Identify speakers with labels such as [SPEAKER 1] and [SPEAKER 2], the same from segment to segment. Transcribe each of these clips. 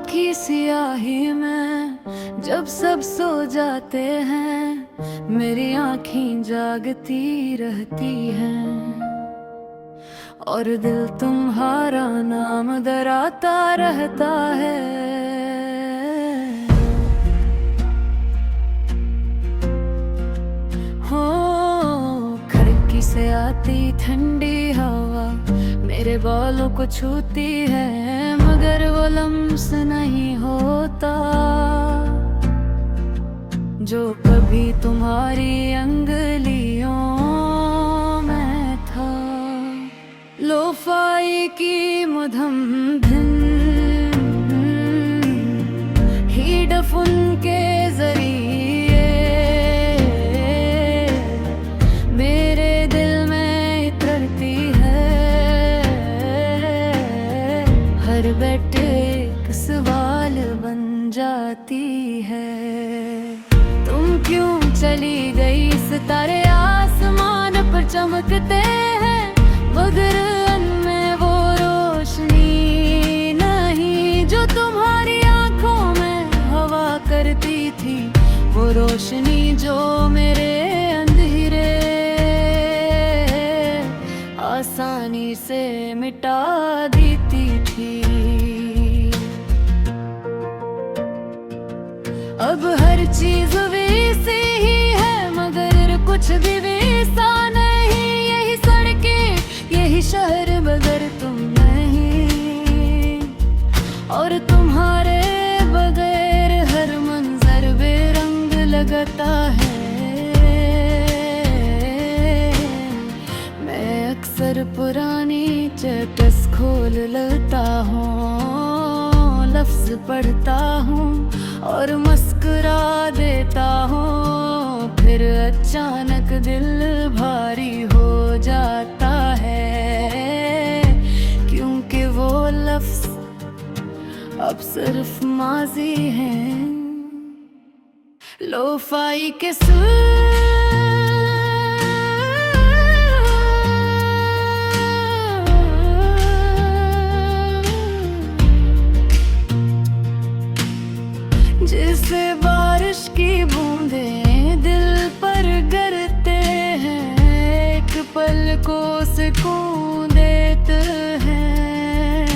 [SPEAKER 1] की सियाही में जब सब सो जाते हैं, मेरी आँखें जागती रहती हैं और दिल तुम्हारा नाम दराता रहता है। हो खिड़की से आती ठंडी हवा मेरे बालों को छूती है, मगर वो लम्स नहीं होता जो कभी तुम्हारी अंगलियों में था। लोफाई की मधम धिन हीडफुन के जरिए मेरे दिल में इतरती है। हर बैठे एक सवाल बन जाती है, तुम क्यों चली गई? सितारे आसमान पर चमकते हैं, मगर उनमें वो रोशनी नहीं जो तुम्हारी आंखों में हवा करती थी। वो रोशनी जो मेरे अंधेरे आसानी से मिटा देती थी। अब हर चीज वैसी ही है, मगर कुछ भी वैसा नहीं। यही सड़कें, यही शहर, मगर तुम नहीं। और तुम्हारे बगैर हर मंजर बेरंग लगता है। मैं अक्सर पुरानी चेकस खोल लेता हूँ, लफ्ज पढ़ता हूँ और मुस्कुरा देता हूँ, फिर अचानक दिल भारी हो जाता है, क्योंकि वो लफ्ज अब सिर्फ माजी हैं। लोफाई के सुर जिससे बारिश की बूंदें दिल पर गिरते हैं, एक पल को सुकून देते हैं,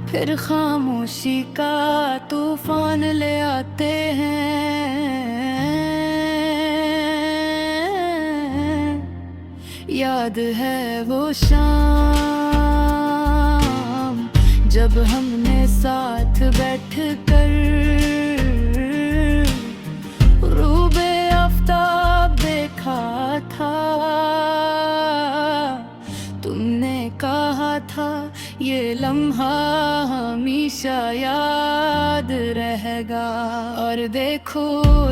[SPEAKER 1] फिर खामोशी का तूफान ले आते हैं। याद है वो शाम जब हमने साथ बैठ कर रूबे आफ्ताब देखा था। तुमने कहा था ये लम्हा हमेशा याद रहेगा, और देखो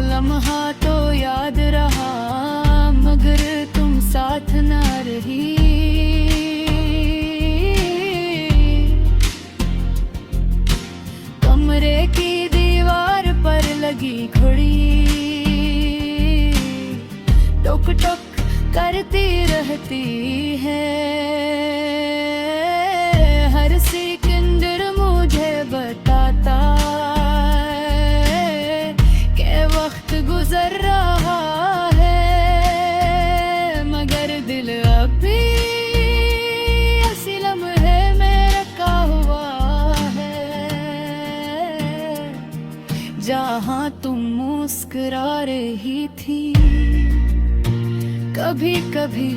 [SPEAKER 1] लम्हा तो याद रहा, मगर तुम साथ ना रही। कमरे की दीवार पर लगी घड़ी टुक टुक करती रहती है। हर सिकंदर मुझे बताता है कि वक्त गुजर रहा है, मगर दिल अभी ऐसी लम्हे में रखा हुआ है, जहाँ तुम मुस्कुरा रही थी। कभी कभी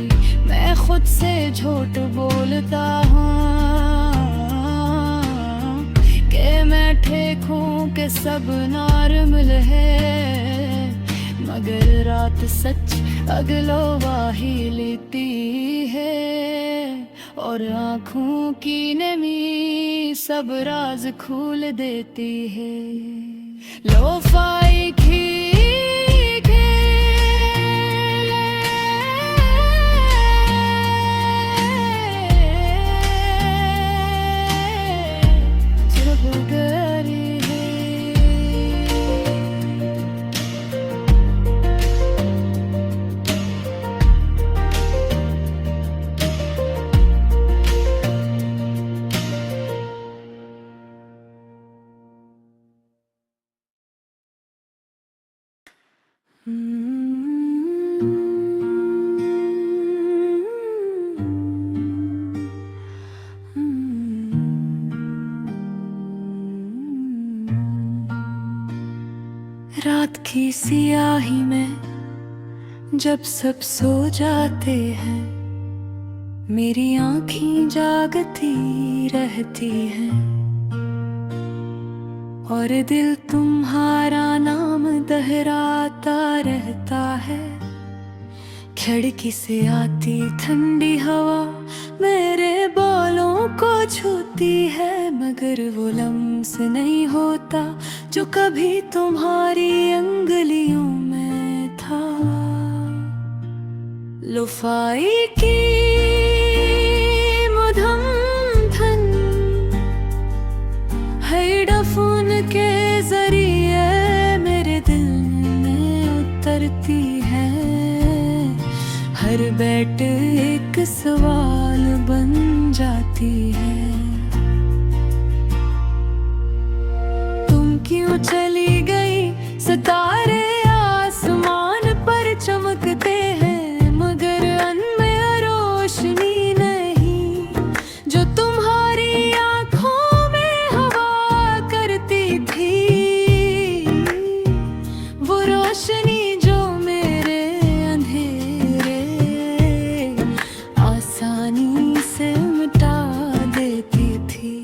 [SPEAKER 1] मैं खुद से झूठ बोलता हूँ कि मैं ठीक हूँ कि सब नॉर्मल है, मगर रात सच अगलवाही लेती है, और आँखों की नमी सब राज खोल देती है। लोफाई की रात की सियाही में जब सब सो जाते हैं, मेरी आँखें जागती रहती हैं और दिल तुम्हारा नाम दोहराता रहता है। खिड़की से आती ठंडी हवा मेरे बालों को छूती है, मगर वो लम्स नहीं होता जो कभी तुम्हारी अंगुलियों में था। लुफाई की मधुम धन हेडफोन के जरिए मेरे दिल में उतरती है। हर बैठ एक सवाल बन जाती है, तुम क्यों चली गई? सितारे आसमान पर चमकते हैं, मगर अनमें रोशनी नहीं जो तुम्हारी आंखों में हवा करती थी। वो रोशनी जो मेरे अंधेरे आसानी से मिटा देती थी।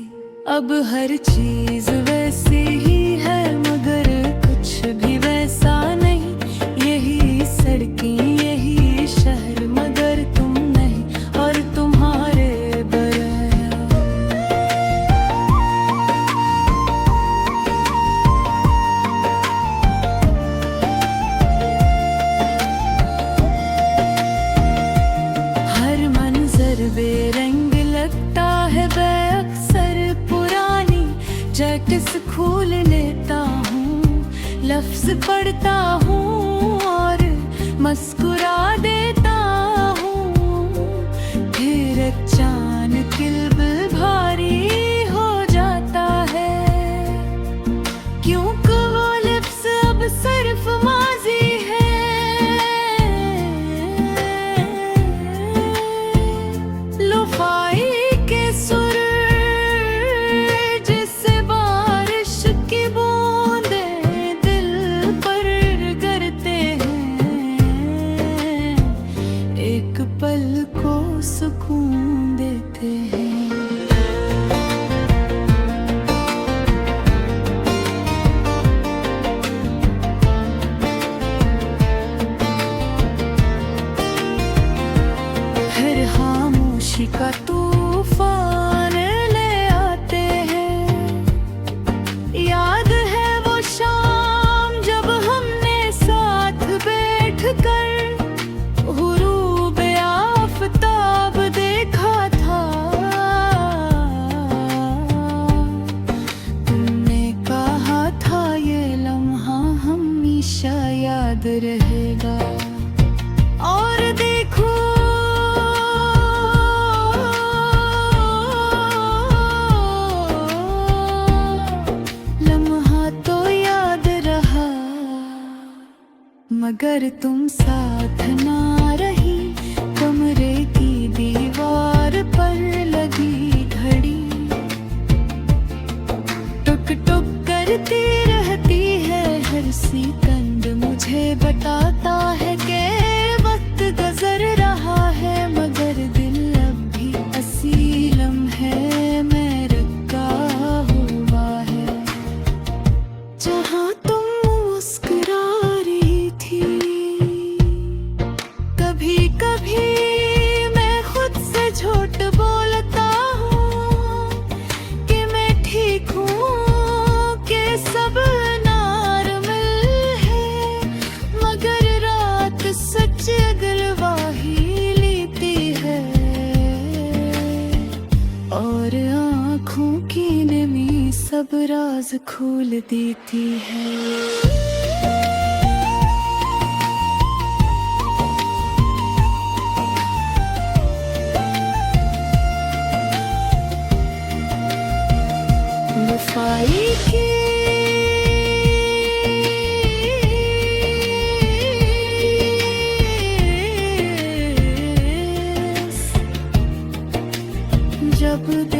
[SPEAKER 1] अब हर चीज वैसी ही है, मगर कुछ भी वैसा नहीं। यही सड़कें, यही शहर, मगर तुम नहीं और तुम्हारे बरया। हर मंजर बेरंग लगता है, बेअक्सर पुरानी जैकेट्स खोल लेता हूँ, लफ्ज पढ़ता हूँ और मुस्कुरा देता हूँ। फिर अचानक दिल भारी हो जाता है, क्योंकि वो लिप्स अब सिर्फ माजी है। लोफाई के सुर जिससे बारिश की बूंदें दिल पर गिरते हैं, एक पल को सुकून देते हैं। फिर खामोशी का तूफान ले आते हैं। याद है वो शाम जब हमने साथ बैठकर गुरूब आफताब देखा था। तुमने कहा था ये लम्हा हमेशा याद रहेगा, और देखो लम्हा तो याद रहा, मगर तुम साथ ना रही। कमरे की दीवार पर लगी घड़ी टुक टुक करती रहती है। हर सेकंड मुझे बताता है कि वक्त गुजर रहा है, मगर दिल अब भी उसी लम्हे में रखा हुआ है जहाँ तुम मुस्कुरा रही थी। कभी कभी मैं खुद से झूठ बोलता हूँ कि मैं ठीक हूँ, कि सब नॉर्मल है, मगर रात सच गलवाही लेती है और आँखों की नमी सब राज खोल देती है। वफाई की रब दे